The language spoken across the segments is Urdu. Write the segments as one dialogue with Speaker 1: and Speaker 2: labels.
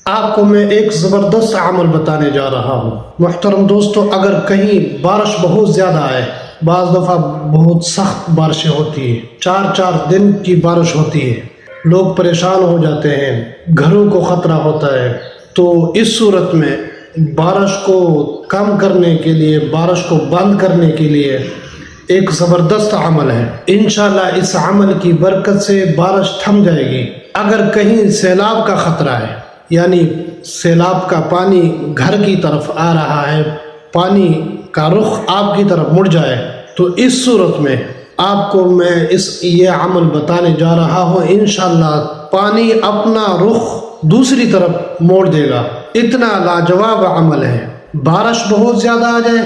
Speaker 1: آپ کو میں ایک زبردست عمل بتانے جا رہا ہوں۔ محترم دوستو، اگر کہیں بارش بہت زیادہ آئے، بعض دفعہ بہت سخت بارشیں ہوتی ہیں، 4 دن کی بارش ہوتی ہے، لوگ پریشان ہو جاتے ہیں، گھروں کو خطرہ ہوتا ہے، تو اس صورت میں بارش کو کم کرنے کے لیے، بارش کو بند کرنے کے لیے ایک زبردست عمل ہے۔ انشاءاللہ اس عمل کی برکت سے بارش تھم جائے گی۔ اگر کہیں سیلاب کا خطرہ ہے، یعنی سیلاب کا پانی گھر کی طرف آ رہا ہے، پانی کا رخ آپ کی طرف مڑ جائے، تو اس صورت میں آپ کو میں یہ عمل بتانے جا رہا ہوں۔ انشاءاللہ پانی اپنا رخ دوسری طرف موڑ دے گا۔ اتنا لاجواب عمل ہے۔ بارش بہت زیادہ آ جائے،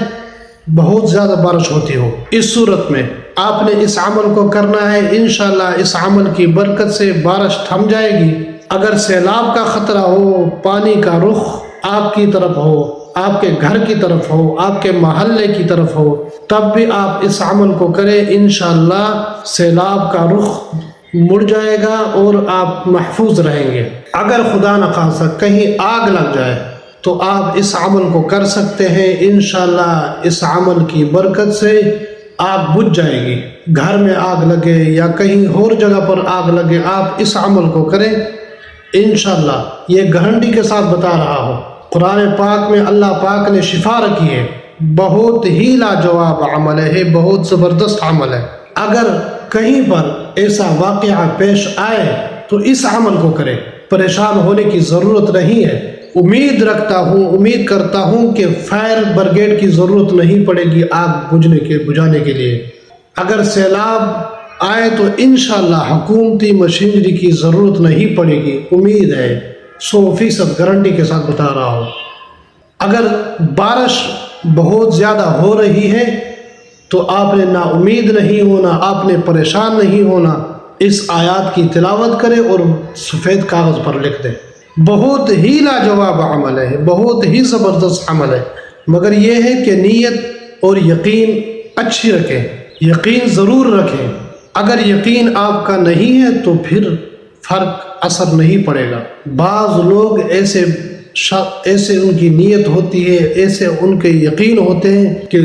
Speaker 1: بہت زیادہ بارش ہوتی ہو، اس صورت میں آپ نے اس عمل کو کرنا ہے۔ انشاءاللہ اس عمل کی برکت سے بارش تھم جائے گی۔ اگر سیلاب کا خطرہ ہو، پانی کا رخ آپ کی طرف ہو، آپ کے گھر کی طرف ہو، آپ کے محلے کی طرف ہو، تب بھی آپ اس عمل کو کریں۔ انشاءاللہ سیلاب کا رخ مڑ جائے گا اور آپ محفوظ رہیں گے۔ اگر خدا نخواستہ کہیں آگ لگ جائے تو آپ اس عمل کو کر سکتے ہیں۔ انشاءاللہ اس عمل کی برکت سے آگ بجھ جائے گی۔ گھر میں آگ لگے یا کہیں اور جگہ پر آگ لگے، آپ اس عمل کو کریں۔ انشاءاللہ یہ گارنٹی کے ساتھ بتا رہا ہوں۔ قرآن پاک میں اللہ پاک نے شفا رکھی ہے۔ بہت ہی لاجواب عمل ہے، بہت زبردست عمل ہے۔ اگر کہیں پر ایسا واقعہ پیش آئے تو اس عمل کو کریں، پریشان ہونے کی ضرورت نہیں ہے۔ امید کرتا ہوں کہ فائر بریگیڈ کی ضرورت نہیں پڑے گی آگ بجھانے کے لیے۔ اگر سیلاب آئے تو انشاءاللہ حکومتی مشینری کی ضرورت نہیں پڑے گی۔ امید ہے، 100% گارنٹی کے ساتھ بتا رہا ہوں۔ اگر بارش بہت زیادہ ہو رہی ہے تو آپ نے نا امید نہیں ہونا، آپ نے پریشان نہیں ہونا۔ اس آیات کی تلاوت کریں اور سفید کاغذ پر لکھ دیں۔ بہت ہی لاجواب عمل ہے، بہت ہی زبردست عمل ہے، مگر یہ ہے کہ نیت اور یقین اچھی رکھیں، یقین ضرور رکھیں۔ اگر یقین آپ کا نہیں ہے تو پھر فرق اثر نہیں پڑے گا۔ بعض لوگ ایسے ان کی نیت ہوتی ہے، ایسے ان کے یقین ہوتے ہیں کہ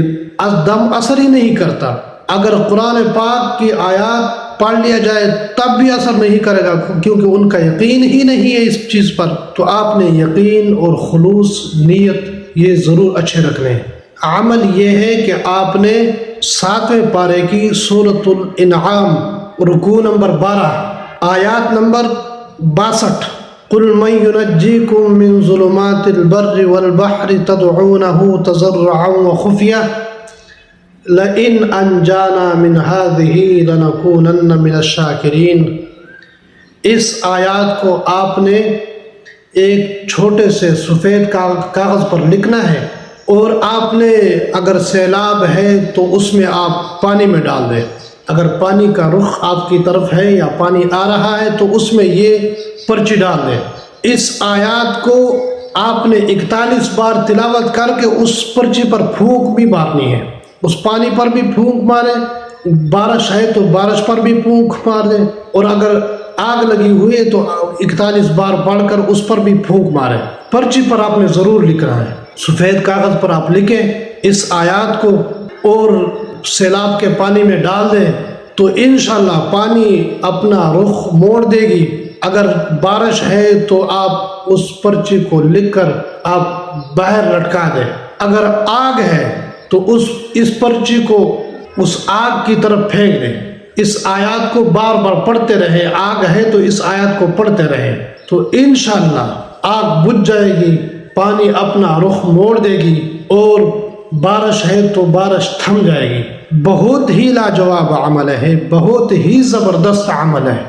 Speaker 1: دم اثر ہی نہیں کرتا۔ اگر قرآن پاک کی آیات پڑھ لیا جائے تب بھی اثر نہیں کرے گا، کیونکہ ان کا یقین ہی نہیں ہے اس چیز پر۔ تو آپ نے یقین اور خلوص نیت یہ ضرور اچھے رکھنے ہیں۔ عمل یہ ہے کہ آپ نے 7ویں پارے کی سورۃ الانعام رکوع نمبر 12 آیات نمبر 62، قُلْ مَن يُنَجِّيكُم مِّن ظُلُمَاتِ الْبَرِّ وَالْبَحْرِ تَدْعُونَهُ تَضَرُّعًا وَخُفْيَةً لَئِنْ أَنْجَانَا مِنْ هَٰذِهِ لَنَكُونَنَّ مِنَ الشَّاكِرِينَ۔ اس آیات کو آپ نے ایک چھوٹے سے سفید کاغذ پر لکھنا ہے، اور آپ نے اگر سیلاب ہے تو اس میں آپ پانی میں ڈال دیں۔ اگر پانی کا رخ آپ کی طرف ہے یا پانی آ رہا ہے تو اس میں یہ پرچی ڈال دیں۔ اس آیات کو آپ نے 41 بار تلاوت کر کے اس پرچی پر پھونک بھی مارنی ہے، اس پانی پر بھی پھونک ماریں، بارش ہے تو بارش پر بھی پھونک مار دیں، اور اگر آگ لگی ہوئی ہے تو 41 بار پڑھ کر اس پر بھی پھونک ماریں۔ پرچی پر آپ نے ضرور لکھنا ہے، سفید کاغذ پر آپ لکھیں اس آیات کو اور سیلاب کے پانی میں ڈال دیں، تو انشاءاللہ پانی اپنا رخ موڑ دے گی۔ اگر بارش ہے تو آپ اس پرچی کو لکھ کر آپ باہر لٹکا دیں۔ اگر آگ ہے تو اس پرچی کو اس آگ کی طرف پھینک دیں۔ اس آیات کو بار بار پڑھتے رہیں، آگ ہے تو اس آیات کو پڑھتے رہیں، تو انشاءاللہ آگ بجھ جائے گی، پانی اپنا رخ موڑ دے گی، اور بارش ہے تو بارش تھم جائے گی۔ بہت ہی لاجواب عمل ہے، بہت ہی زبردست عمل ہے۔